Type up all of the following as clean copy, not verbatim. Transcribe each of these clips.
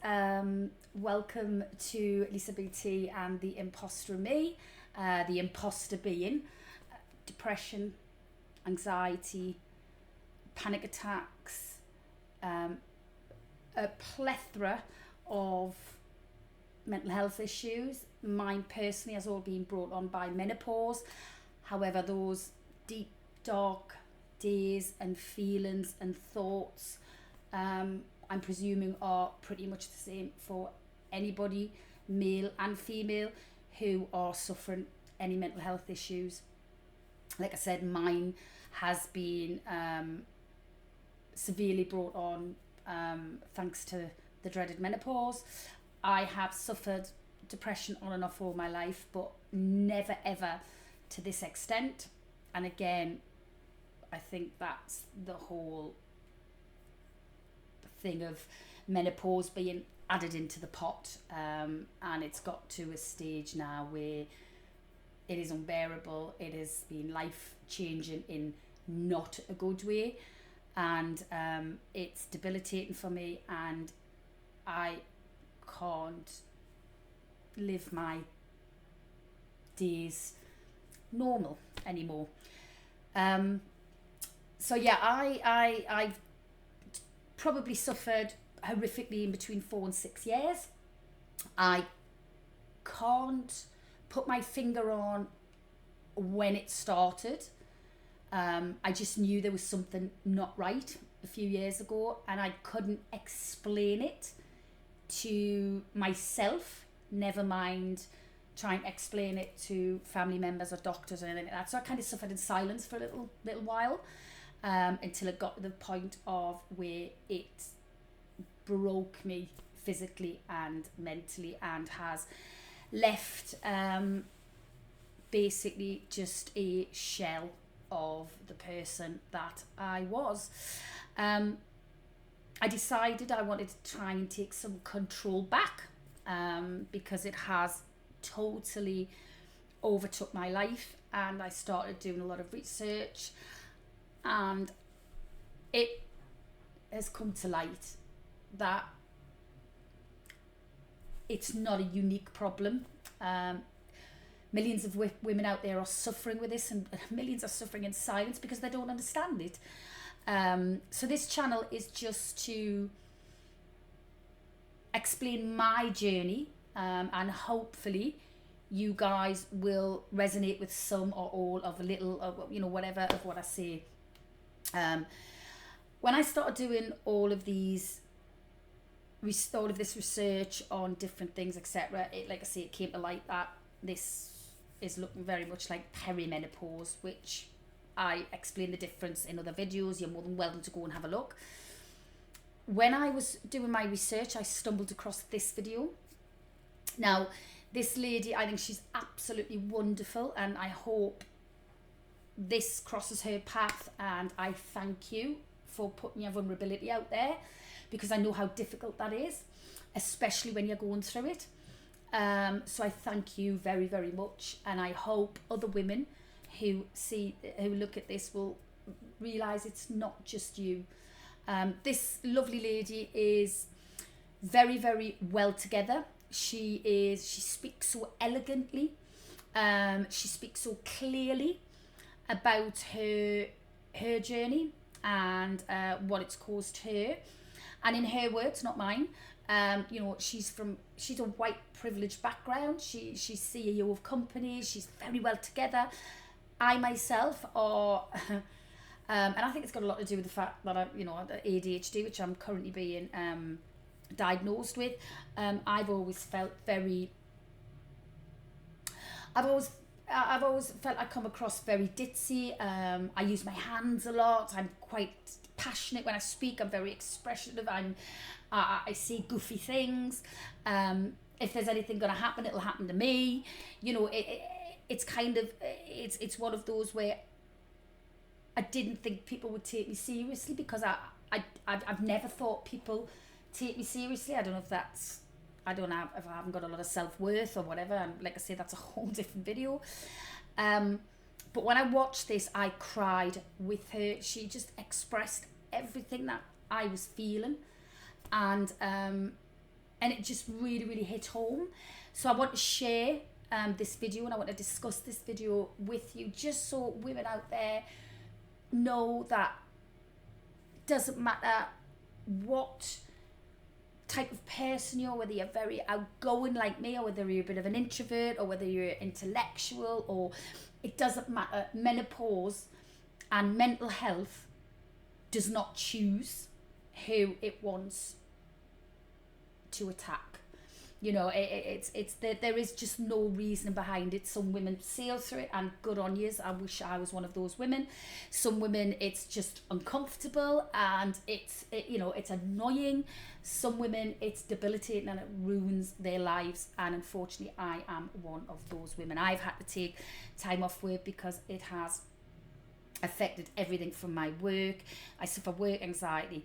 Welcome to Lisa BT and the imposter me, the imposter being depression, anxiety, panic attacks, a plethora of mental health issues. Mine personally has all been brought on by menopause. However, those deep, dark days and feelings and thoughts, I'm presuming are pretty much the same for anybody, male and female, who are suffering any mental health issues. Like I said, mine has been severely brought on thanks to the dreaded menopause. I have suffered depression on and off all my life, but never ever to this extent. And again, I think that's the whole thing of menopause being added into the pot, and it's got to a stage now where it is unbearable. It has been life changing in not a good way, and it's debilitating for me, and I can't live my days normal anymore. So yeah, I've probably suffered horrifically in between 4 and 6 years. I can't put my finger on when it started. I just knew there was something not right a few years ago, and I couldn't explain it to myself, never mind try and explain it to family members or doctors or anything like that. So I kind of suffered in silence for a little while, until it got to the point of where it broke me physically and mentally, and has left basically just a shell of the person that I was. I decided I wanted to try and take some control back, because it has totally overtook my life, and I started doing a lot of research, and it has come to light that it's not a unique problem. Millions of women out there are suffering with this, and millions are suffering in silence because they don't understand it. So this channel is just to explain my journey, and hopefully you guys will resonate with some or all of a little of, whatever of what I say. When I started doing all of this research on different things, etc., like I say, it came to light that this is looking very much like perimenopause, which I explain the difference in other videos. You're more than welcome to go and have a look. When I was doing my research, I stumbled across this video. Now, this lady, I think she's absolutely wonderful, and I hope this crosses her path, and I thank you for putting your vulnerability out there, because I know how difficult that is, especially when you're going through it. So I thank you very, very much, and I hope other women who look at this will realise it's not just you. This lovely lady is very, very well together. She speaks so elegantly. She speaks so clearly about her journey and what it's caused her. And in her words, not mine, she's a white privileged background. She's CEO of companies. She's very well together. I myself are, and I think it's got a lot to do with the fact that the ADHD, which I'm currently being diagnosed with. I've always felt I come across very ditzy. I use my hands a lot. I'm quite passionate when I speak. I'm very expressive. I say goofy things. If there's anything going to happen, it'll happen to me. It's kind of, it's one of those where I didn't think people would take me seriously, because I've never thought people take me seriously. I don't know if I haven't got a lot of self-worth or whatever, and like I say, that's a whole different video. But when I watched this, I cried with her. She just expressed everything that I was feeling, and and it just really, really hit home. So I want to share this video, and I want to discuss this video with you, just so women out there know that it doesn't matter what type of person you're, whether you're very outgoing like me, or whether you're a bit of an introvert, or whether you're intellectual, or it doesn't matter. Menopause and mental health does not choose who it wants to attack. You know, there is just no reason behind it. Some women sail through it, and good on yous. I wish I was one of those women. Some women, it's just uncomfortable, and it's annoying. Some women, it's debilitating, and it ruins their lives. And unfortunately, I am one of those women. I've had to take time off work because it has affected everything from my work. I suffer work anxiety,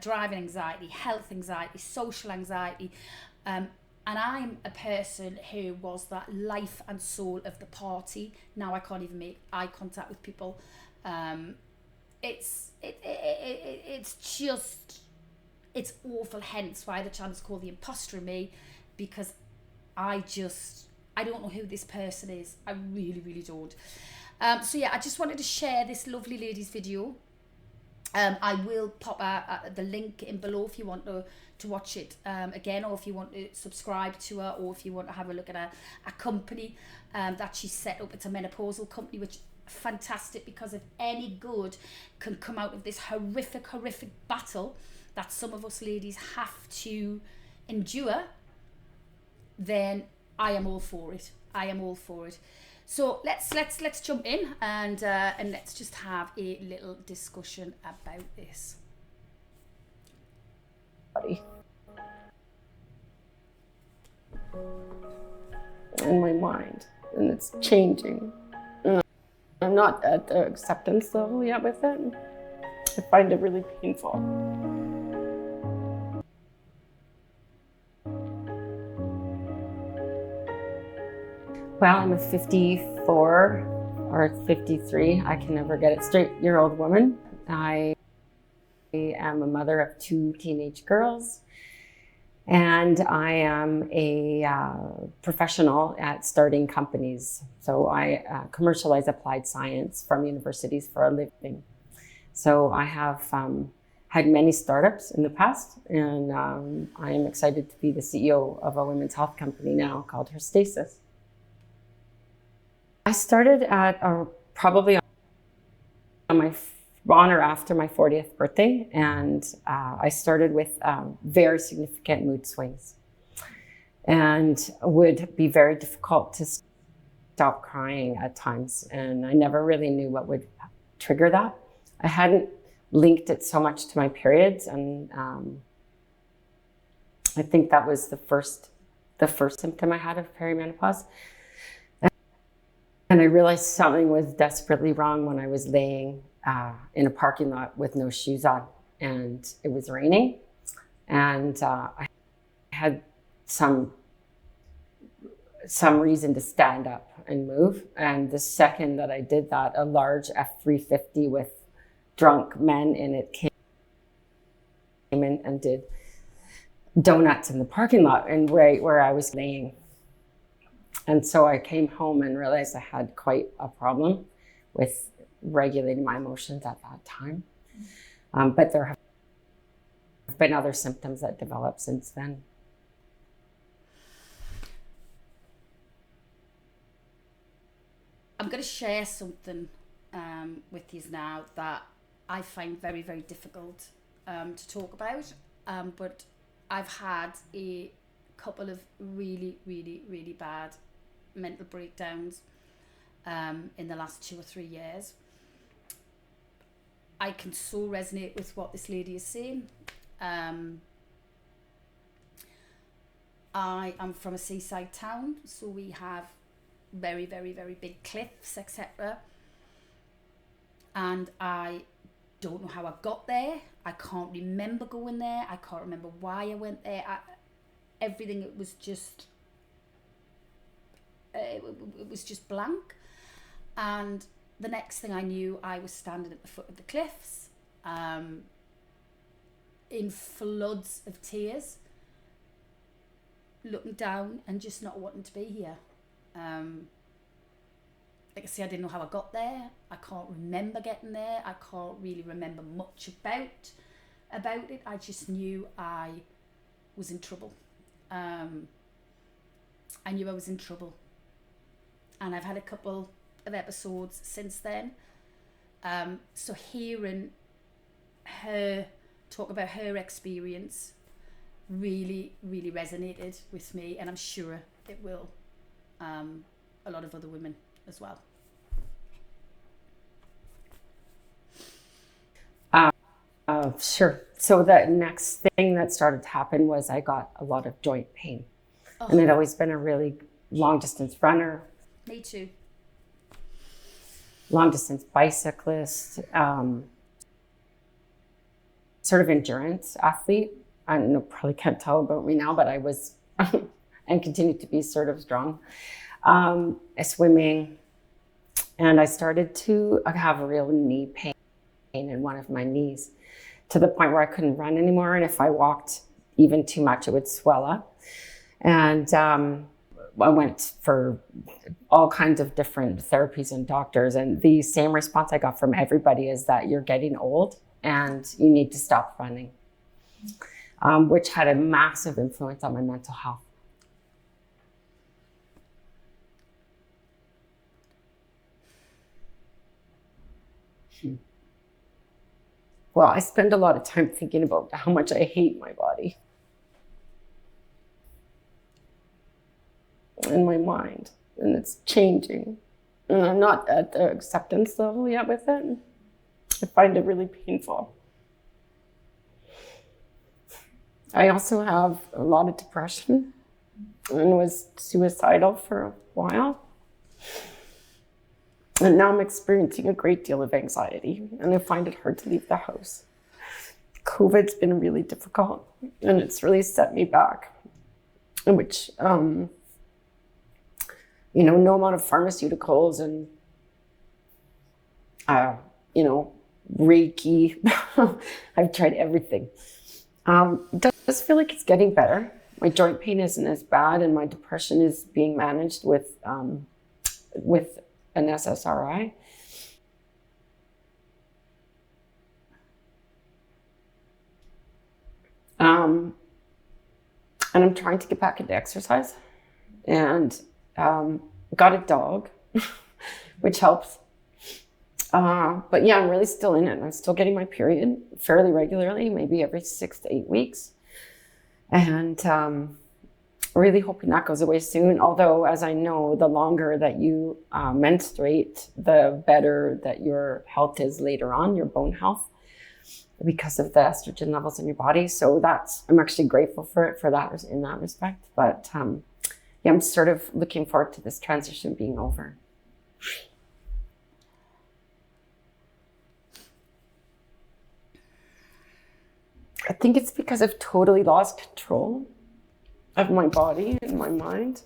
driving anxiety, health anxiety, social anxiety. And I'm a person who was that life and soul of the party. Now I can't even make eye contact with people. It's awful. Hence why the channel is called The Imposter in Me, because I don't know who this person is. I really, really don't. So yeah, I just wanted to share this lovely lady's video. I will pop the link in below if you want to watch it again, or if you want to subscribe to her, or if you want to have a look at a company that she set up. It's a menopausal company, which fantastic, because if any good can come out of this horrific battle that some of us ladies have to endure, then I am all for it. I am all for it. So let's jump in and let's just have a little discussion about this. In my mind, and it's changing. I'm not at the acceptance level yet with it. I find it really painful. Well, I'm a 54 or 53, I can never get it straight, year-old woman. I am a mother of 2 teenage girls, and I am a professional at starting companies. So I commercialize applied science from universities for a living. So I have had many startups in the past, and I am excited to be the CEO of a women's health company now called Herstasis. I started at probably on or after my 40th birthday, and I started with very significant mood swings, and would be very difficult to stop crying at times, and I never really knew what would trigger that. I hadn't linked it so much to my periods, and I think that was the first symptom I had of perimenopause. And I realized something was desperately wrong when I was laying in a parking lot with no shoes on, and it was raining, and I had some reason to stand up and move. And the second that I did that, a large F-350 with drunk men in it came in and did donuts in the parking lot, and right where I was laying. And so I came home and realized I had quite a problem with regulating my emotions at that time. But there have been other symptoms that developed since then. I'm going to share something with you now that I find very, very difficult to talk about. But I've had a couple of really, really, really bad mental breakdowns in the last 2 or 3 years. I can so resonate with what this lady is saying. I am from a seaside town, so we have very, very, very big cliffs, etc. And I don't know how I got there. I can't remember going there. I can't remember why I went there. Everything, it was just blank. And the next thing I knew, I was standing at the foot of the cliffs, in floods of tears, looking down and just not wanting to be here. Like I say, I didn't know how I got there. I can't remember getting there. I can't really remember much about it. I just knew I was in trouble. I knew I was in trouble. And I've had a couple of episodes since then. So hearing her talk about her experience really, really resonated with me, and I'm sure it will a lot of other women as well. Sure. So the next thing that started to happen was I got a lot of joint pain. Oh, And I'd always been a really long distance runner, me too. long distance bicyclist, sort of endurance athlete. I know, probably can't tell about me now, but I was and continue to be sort of strong. Swimming, and I started to have a real knee pain in one of my knees, to the point where I couldn't run anymore. And if I walked even too much, it would swell up. And I went for all kinds of different therapies and doctors. And the same response I got from everybody is that you're getting old and you need to stop running, which had a massive influence on my mental health. Well, I spend a lot of time thinking about how much I hate my body and my mind, and it's changing. And I'm not at the acceptance level yet with it. I find it really painful. I also have a lot of depression and was suicidal for a while. And now I'm experiencing a great deal of anxiety, and I find it hard to leave the house. COVID's been really difficult, and it's really set me back, which, no amount of pharmaceuticals and, Reiki. I've tried everything. It does feel like it's getting better. My joint pain isn't as bad, and my depression is being managed with an SSRI. And I'm trying to get back into exercise, and got a dog, which helps. But yeah, I'm really still in it. I'm still getting my period fairly regularly, maybe every 6 to 8 weeks. And really hoping that goes away soon. Although, as I know, the longer that you menstruate, the better that your health is later on, your bone health, because of the estrogen levels in your body. So I'm actually grateful for it in that respect. But I'm sort of looking forward to this transition being over. I think it's because I've totally lost control of my body and my mind.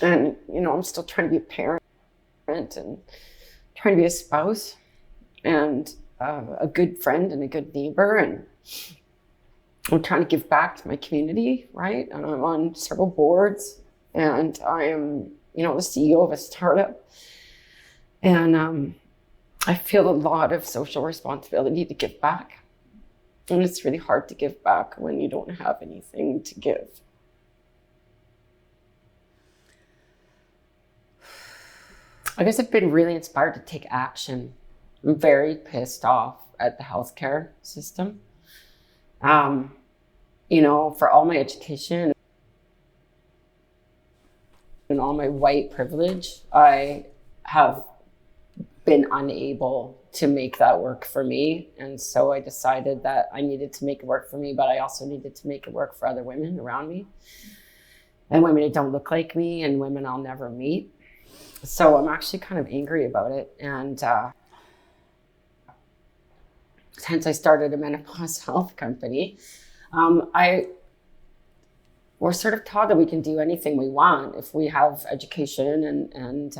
And, I'm still trying to be a parent and trying to be a spouse and a good friend and a good neighbor. And I'm trying to give back to my community, right? And I'm on several boards, and I am, the CEO of a startup. And I feel a lot of social responsibility to give back. And it's really hard to give back when you don't have anything to give. I guess I've been really inspired to take action. I'm very pissed off at the healthcare system. For all my education and all my white privilege, I have been unable to make that work for me. And so I decided that I needed to make it work for me, but I also needed to make it work for other women around me, and women that don't look like me, and women I'll never meet. So I'm actually kind of angry about it. And hence I started a menopause health company. We're sort of taught that we can do anything we want if we have education and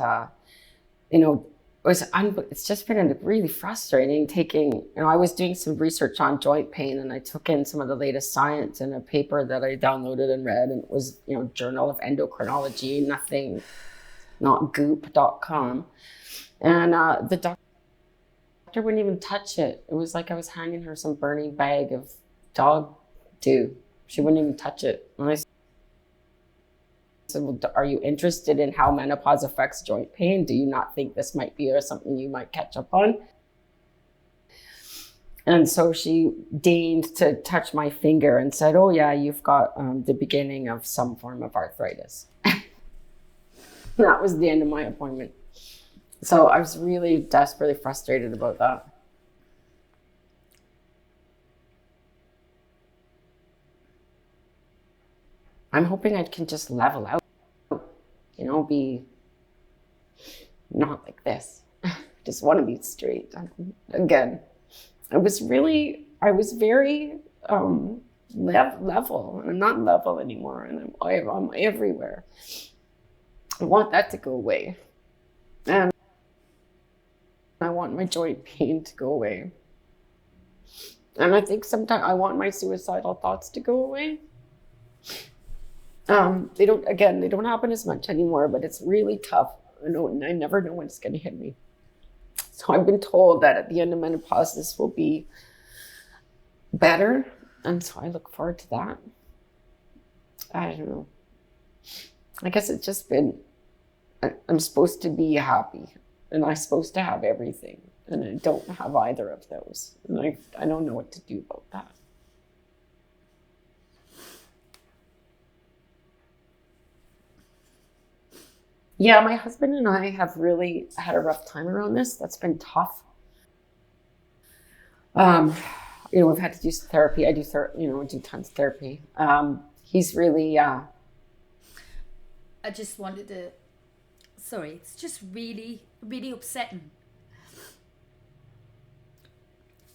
it's just been really frustrating taking, I was doing some research on joint pain, and I took in some of the latest science in a paper that I downloaded and read, and it was, Journal of Endocrinology, not goop.com. And the doctor wouldn't even touch it. It was like I was handing her some burning bag of dog do. She wouldn't even touch it. And I said, well, are you interested in how menopause affects joint pain? Do you not think this might be something you might catch up on? And so she deigned to touch my finger and said, oh yeah, you've got the beginning of some form of arthritis. That was the end of my appointment. So I was really desperately frustrated about that. I'm hoping I can just level out, be not like this. Just want to be straight. Again, I was very level, and I'm not level anymore, and I'm everywhere. I want that to go away. And I want my joint pain to go away. And I think sometimes I want my suicidal thoughts to go away. They don't happen as much anymore, but it's really tough. I never know when it's going to hit me. So I've been told that at the end of menopause, this will be better. And so I look forward to that. I don't know. I guess it's just been, I'm supposed to be happy, and I'm supposed to have everything, and I don't have either of those. And I don't know what to do about that. Yeah, my husband and I have really had a rough time around this. That's been tough. We've had to do some therapy. I do tons of therapy. He's really, I just wanted to, it's just really, really upsetting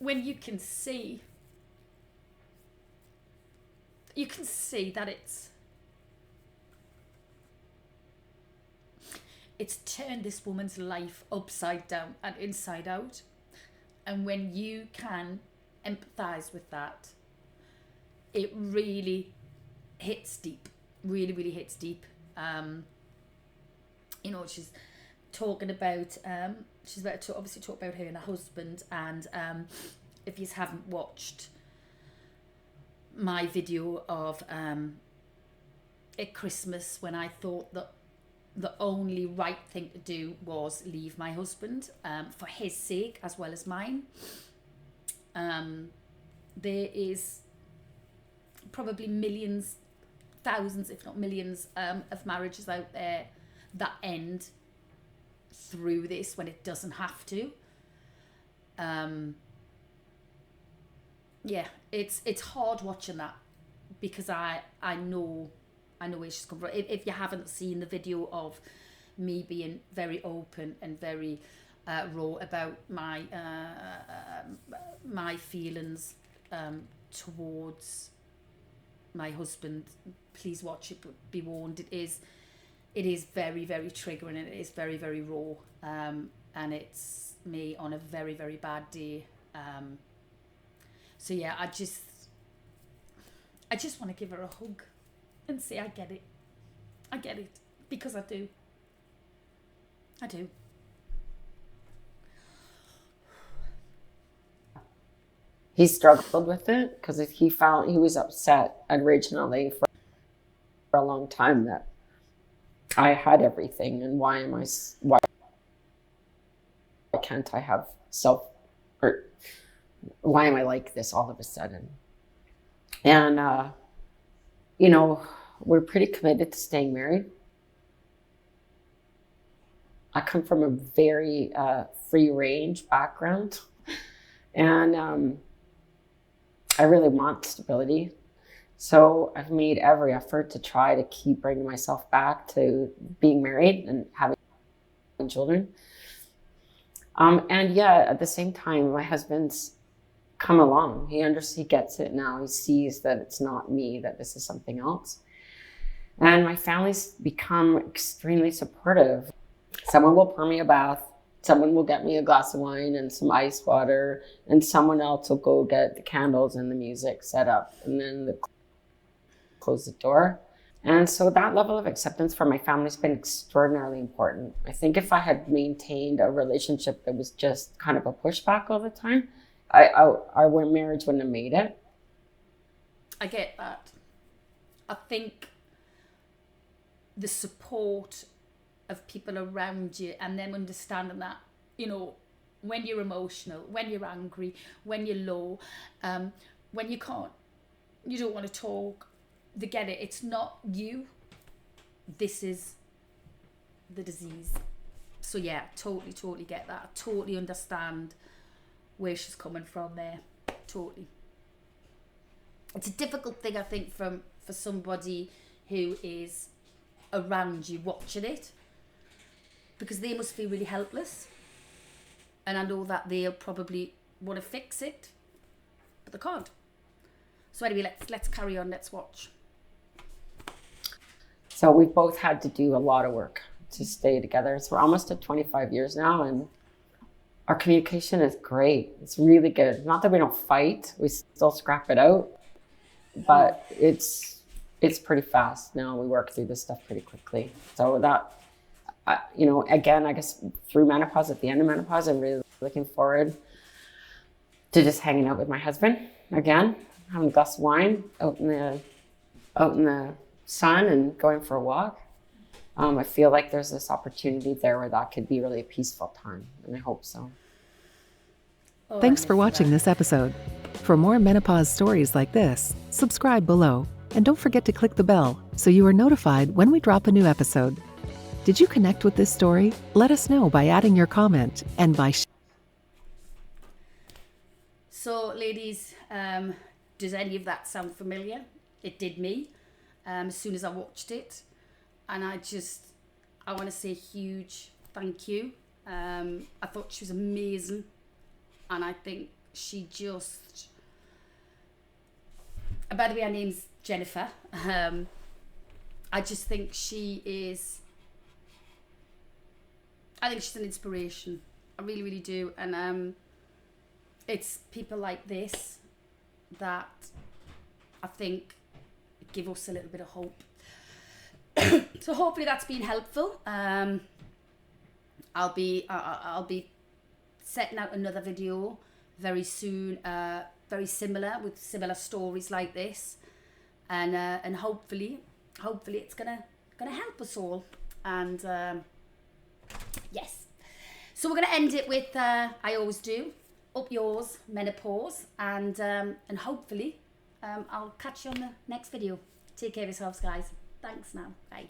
when you can see that it's turned this woman's life upside down and inside out. And when you can empathize with that, it really hits deep, really, really hits deep. She's talking about, she's about to obviously talk about her and her husband. And if you haven't watched my video of at Christmas, when I thought that the only right thing to do was leave my husband, for his sake as well as mine. There is probably millions, thousands, if not millions, of marriages out there that end through this when it doesn't have to. It's hard watching that, because I know where she's come from. If you haven't seen the video of me being very open and very raw about my feelings towards my husband, please watch it. But be warned, it is very, very triggering, and it is very, very raw. And it's me on a very, very bad day. So yeah, I just want to give her a hug and say, I get it, because I do. He struggled with it because he was upset originally for a long time that I had everything, and why can't I have or why am I like this all of a sudden? And we're pretty committed to staying married. I come from a very free range background, and I really want stability. So I've made every effort to try to keep bringing myself back to being married and having children. And yeah, at the same time, my husband's come along. He gets it now. He sees that it's not me, that this is something else. And my family's become extremely supportive. Someone will pour me a bath. someone will get me a glass of wine and some ice water, and someone else will go get the candles and the music set up, and then close the door. And so that level of acceptance from my family has been extraordinarily important. I think if I had maintained a relationship that was just kind of a pushback all the time, our marriage wouldn't have made it. I get that. I think the support of people around you and them understanding that, you know, when you're emotional, when you're angry, when you're low, when you don't want to talk, they get it. It's not you. This is the disease. So yeah, totally get that. I totally understand where she's coming from there. Totally. It's a difficult thing, I think, for somebody who is around you watching it, because they must feel really helpless. And I know that they'll probably want to fix it, but they can't. So anyway, let's carry on. Let's watch. So we've both had to do a lot of work to stay together. So we're almost at 25 years now, and our communication is great. It's really good. Not that we don't fight, we still scrap it out, but it's pretty fast now. We work through this stuff pretty quickly. So that, you know, again, I guess through menopause, at the end of menopause, I'm really looking forward to just hanging out with my husband again, having a glass of wine out in the sun and going for a walk. I feel like there's this opportunity there where that could be really a peaceful time, and I hope so. Thanks for watching this episode. For more menopause stories like this, subscribe below, and don't forget to click the bell so you are notified when we drop a new episode. Did you connect with this story? Let us know by adding your comment and by So ladies, does any of that sound familiar? It did me as soon as I watched it, and I want to say a huge thank you. I thought she was amazing, and I think she just, by the way, her name's Jennifer. I just think she's an inspiration. I really do. And it's people like this that I think give us a little bit of hope. So hopefully that's been helpful. I'll be setting out another video very soon, very similar, with similar stories like this, and hopefully it's gonna help us all. And yes, so we're gonna end it with I always do, up yours, menopause, and hopefully I'll catch you on the next video. Take care of yourselves, guys. Thanks now. Bye.